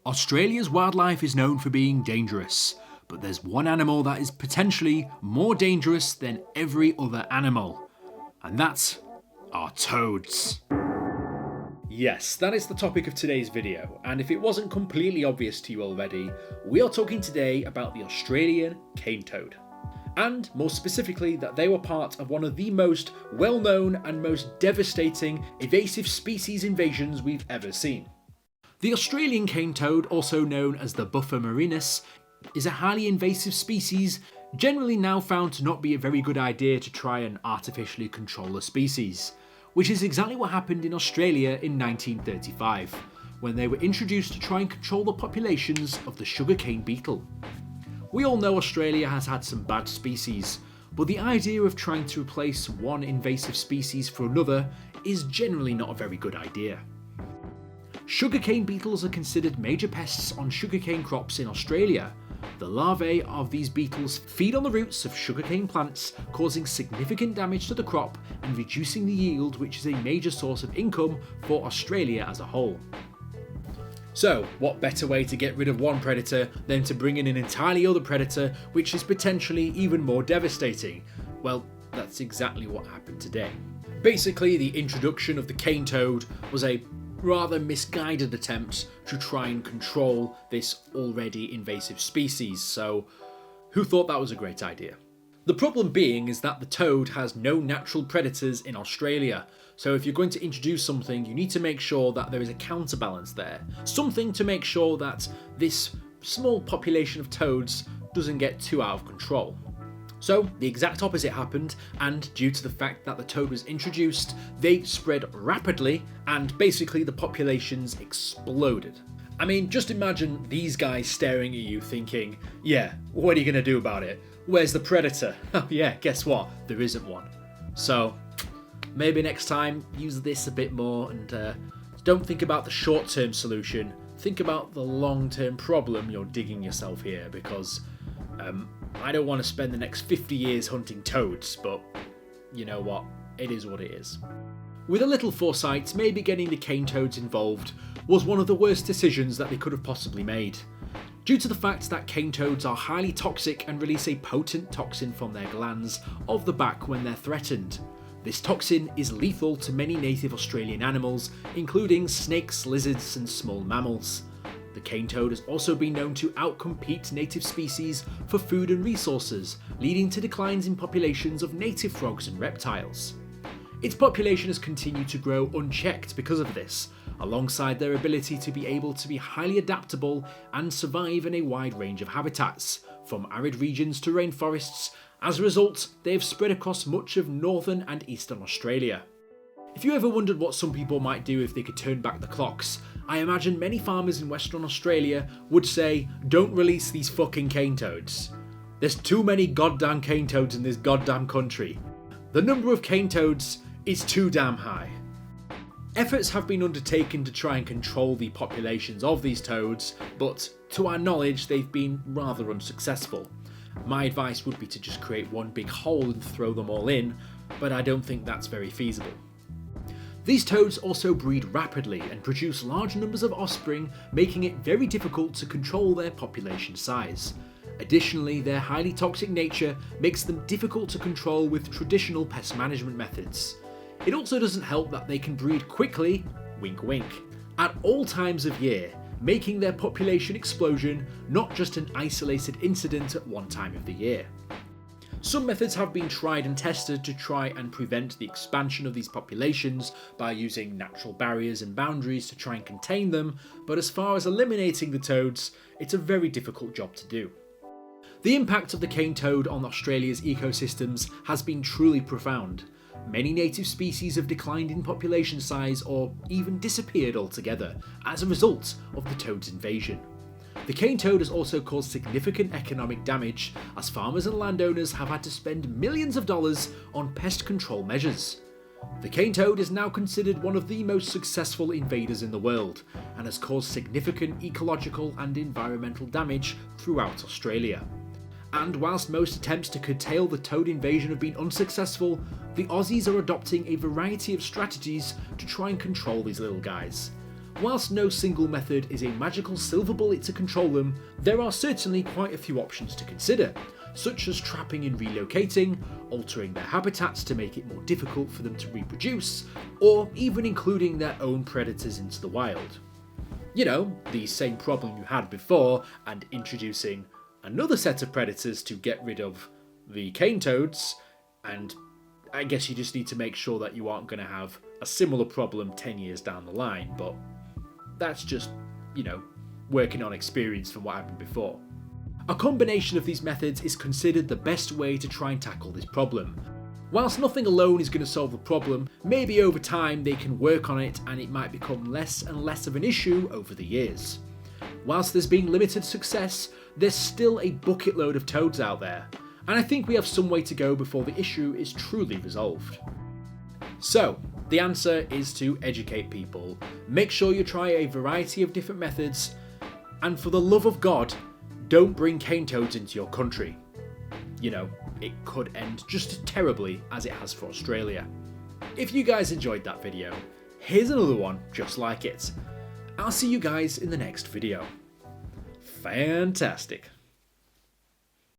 Australia's wildlife is known for being dangerous, but there's one animal that is potentially more dangerous than every other animal, and that's our toads. Yes, that is the topic of today's video, and if it wasn't completely obvious to you already, we are talking today about the Australian cane toad. And more specifically, that they were part of one of the most well-known and most devastating invasive species invasions we've ever seen. The Australian cane toad, also known as the buffer marinus, is a highly invasive species, generally now found to not be a very good idea to try and artificially control a species, which is exactly what happened in Australia in 1935, when they were introduced to try and control the populations of the sugarcane beetle. We all know Australia has had some bad species, but the idea of trying to replace one invasive species for another is generally not a very good idea. Sugarcane beetles are considered major pests on sugarcane crops in Australia. The larvae of these beetles feed on the roots of sugarcane plants, causing significant damage to the crop and reducing the yield, which is a major source of income for Australia as a whole. So, what better way to get rid of one predator than to bring in an entirely other predator, which is potentially even more devastating? Well, that's exactly what happened today. Basically, the introduction of the cane toad was a rather misguided attempt to try and control this already invasive species, so who thought that was a great idea? The problem being is that the toad has no natural predators in Australia, so if you're going to introduce something, you need to make sure that there is a counterbalance there. Something to make sure that this small population of toads doesn't get too out of control. So the exact opposite happened, and due to the fact that the toad was introduced, they spread rapidly and basically the populations exploded. I mean, just imagine these guys staring at you thinking, yeah, what are you going to do about it? Where's the predator? Oh yeah, guess what? There isn't one. So maybe next time use this a bit more and don't think about the short-term solution. Think about the long-term problem you're digging yourself here, because I don't want to spend the next 50 years hunting toads, but you know what? It is what it is. With a little foresight, maybe getting the cane toads involved was one of the worst decisions that they could have possibly made. Due to the fact that cane toads are highly toxic and release a potent toxin from their glands of the back when they're threatened. This toxin is lethal to many native Australian animals, including snakes, lizards and small mammals. The cane toad has also been known to outcompete native species for food and resources, leading to declines in populations of native frogs and reptiles. Its population has continued to grow unchecked because of this, alongside their ability to be able to be highly adaptable and survive in a wide range of habitats, from arid regions to rainforests. As a result, they have spread across much of northern and eastern Australia. If you ever wondered what some people might do if they could turn back the clocks, I imagine many farmers in Western Australia would say, don't release these fucking cane toads. There's too many goddamn cane toads in this goddamn country. The number of cane toads is too damn high. Efforts have been undertaken to try and control the populations of these toads, but to our knowledge they've been rather unsuccessful. My advice would be to just create one big hole and throw them all in, but I don't think that's very feasible. These toads also breed rapidly and produce large numbers of offspring, making it very difficult to control their population size. Additionally, their highly toxic nature makes them difficult to control with traditional pest management methods. It also doesn't help that they can breed quickly, wink wink, at all times of year, making their population explosion not just an isolated incident at one time of the year. Some methods have been tried and tested to try and prevent the expansion of these populations by using natural barriers and boundaries to try and contain them, but as far as eliminating the toads, it's a very difficult job to do. The impact of the cane toad on Australia's ecosystems has been truly profound. Many native species have declined in population size or even disappeared altogether as a result of the toad's invasion. The cane toad has also caused significant economic damage, as farmers and landowners have had to spend millions of dollars on pest control measures. The cane toad is now considered one of the most successful invaders in the world, and has caused significant ecological and environmental damage throughout Australia. And whilst most attempts to curtail the toad invasion have been unsuccessful, the Aussies are adopting a variety of strategies to try and control these little guys. Whilst no single method is a magical silver bullet to control them, there are certainly quite a few options to consider, such as trapping and relocating, altering their habitats to make it more difficult for them to reproduce, or even including their own predators into the wild. You know, the same problem you had before, and introducing another set of predators to get rid of the cane toads, and I guess you just need to make sure that you aren't going to have a similar problem 10 years down the line, but that's just, you know, working on experience from what happened before. A combination of these methods is considered the best way to try and tackle this problem. Whilst nothing alone is going to solve the problem, maybe over time they can work on it and it might become less and less of an issue over the years. Whilst there's been limited success, there's still a bucket load of toads out there, and I think we have some way to go before the issue is truly resolved. So, the answer is to educate people, make sure you try a variety of different methods, and for the love of God, don't bring cane toads into your country. You know, it could end just as terribly as it has for Australia. If you guys enjoyed that video, here's another one just like it. I'll see you guys in the next video. Fantastic.